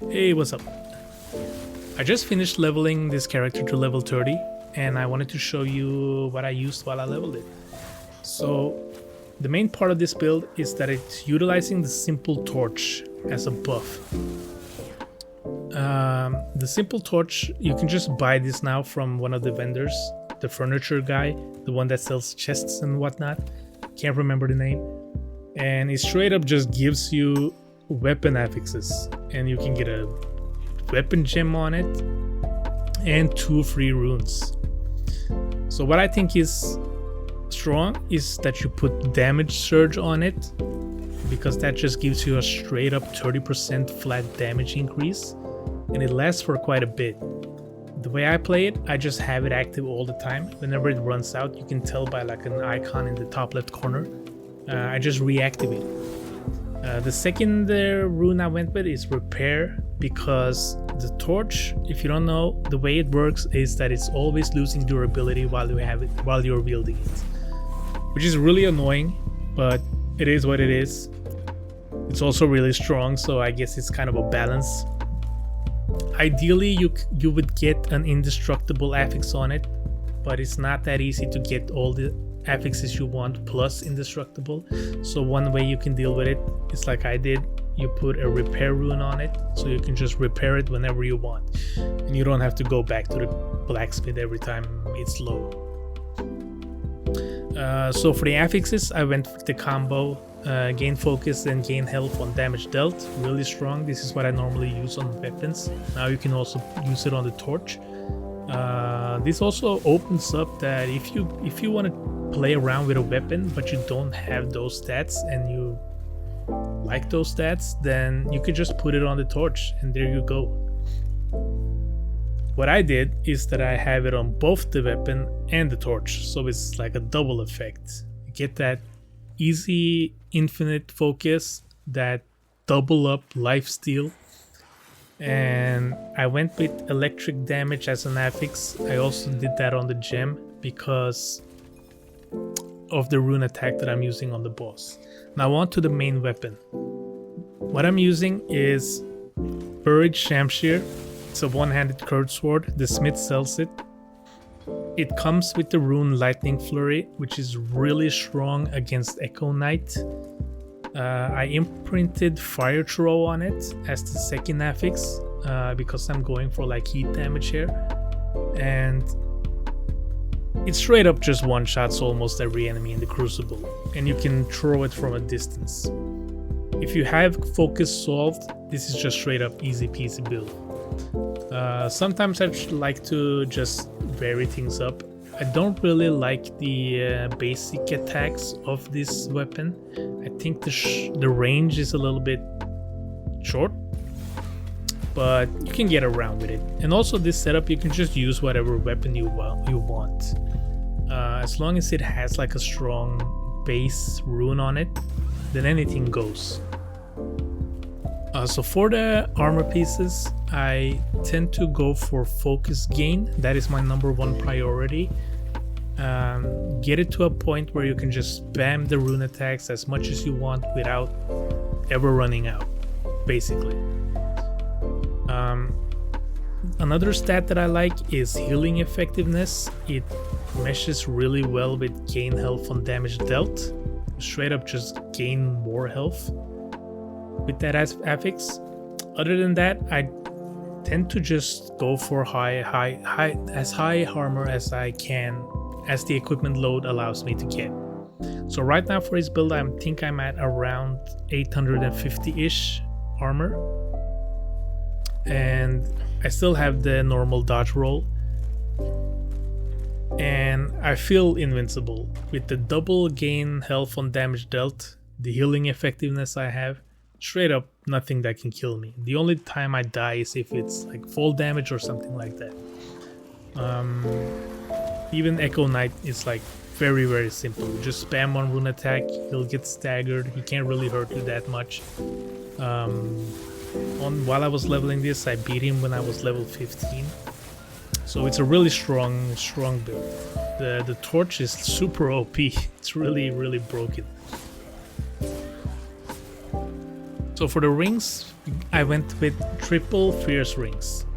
Hey, what's up? I just finished leveling this character to level 30 and I wanted to show you what I used while I leveled it. So the main part of this build is that it's utilizing the simple torch as a buff. The simple torch, you can just buy this now from one of the vendors, the furniture guy, the one that sells chests and whatnot. Can't remember the name. And it straight up just gives you weapon affixes, and you can get a weapon gem on it and 2 free runes. So what I think is strong is that you put damage surge on it, because that just gives you a straight up 30% flat damage increase, and it lasts for quite a bit. The way I play it, I just have it active all the time. Whenever it runs out, you can tell by like an icon in the top left corner. I just reactivate it. The second rune I went with is repair, because the torch, if you don't know, the way it works is that it's always losing durability while you're wielding it, which is really annoying, but it is what it is. It's also really strong, so I guess it's kind of a balance. Ideally, you would get an indestructible affix on it, but it's not that easy to get all the affixes you want plus indestructible. So one way you can deal with it is like I did. You put a repair rune on it, so you can just repair it whenever you want, and you don't have to go back to the blacksmith every time it's low. So for the affixes, I went with the combo, gain focus and gain health on damage dealt. Really strong. This is what I normally use on weapons. Now you can also use it on the torch. This also opens up that if you want to play around with a weapon but you don't have those stats and you like those stats, then you could just put it on the torch and there you go. What I did is that I have it on both the weapon and the torch, so it's like a double effect. You get that easy infinite focus, that double up life steal. And I went with electric damage as an affix. I also did that on the gem because of the rune attack that I'm using on the boss. Now on to the main weapon. What I'm using is Buried Shamshir. It's a one-handed curved sword. The smith sells it. It comes with the rune Lightning Flurry, which is really strong against Echo Knight. I imprinted Fire Throw on it as the second affix, because I'm going for like heat damage here. And it straight up just one-shots almost every enemy in the Crucible, and you can throw it from a distance. If you have focus solved, this is just straight up easy peasy build. Sometimes I like to just vary things up. I don't really like the basic attacks of this weapon. I think the range is a little bit short, but you can get around with it. And also this setup, you can just use whatever weapon you want. As long as it has like a strong base rune on it, then anything goes. So for the armor pieces, I tend to go for focus gain. That is my #1 priority. Get it to a point where you can just spam the rune attacks as much as you want without ever running out, basically. Another stat that I like is healing effectiveness. It meshes really well with gain health on damage dealt. Straight up just gain more health with that affix. Other than that, I tend to just go for as high armor as I can, as the equipment load allows me to get. So right now for his build, I think I'm at around 850-ish armor, and I still have the normal dodge roll, and I feel invincible with the double gain health on damage dealt, the healing effectiveness I have. Straight up nothing that can kill me. The only time I die is if it's like fall damage or something like that. Even Echo Knight is like very, very simple. Just spam one rune attack, he'll get staggered. He can't really hurt you that much. While I was leveling this, I beat him when I was level 15. So it's a really strong build. The torch is super OP. It's really, really broken. So for the rings, I went with triple fierce rings.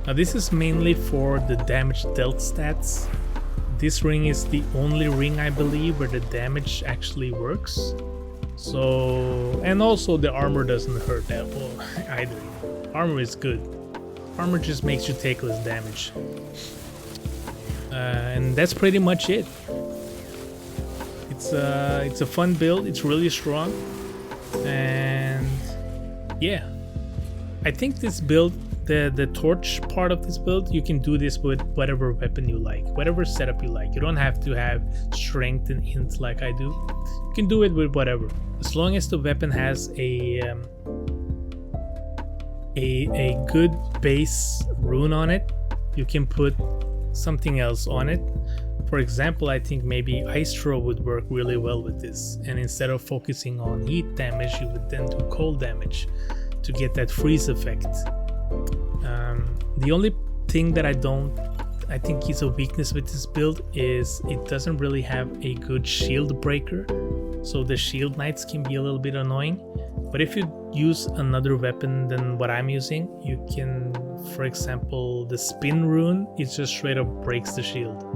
Now this is mainly for the damage dealt stats. This ring is the only ring, I believe, where the damage actually works. So, and also the armor doesn't hurt that well either. Armor is good. Armor just makes you take less damage. And that's pretty much it. It's a fun build. It's really strong. And yeah, I think this build, the torch part of this build, you can do this with whatever weapon you like, whatever setup you like. You don't have to have strength and int like I do. You can do it with whatever, as long as the weapon has a good base rune on it. You can put something else on it. For example, I think maybe Ice Throw would work really well with this, and instead of focusing on heat damage, you would then do cold damage to get that freeze effect. The only thing that I think is a weakness with this build is it doesn't really have a good shield breaker, so the shield knights can be a little bit annoying. But if you use another weapon than what I'm using, you can, for example, the spin rune, it just straight up breaks the shield.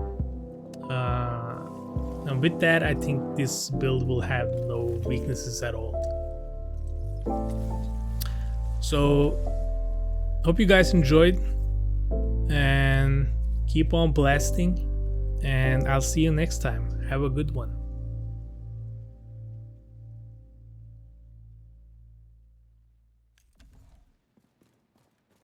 And with that, I think this build will have no weaknesses at all. So, hope you guys enjoyed, and keep on blasting, and I'll see you next time. Have a good one.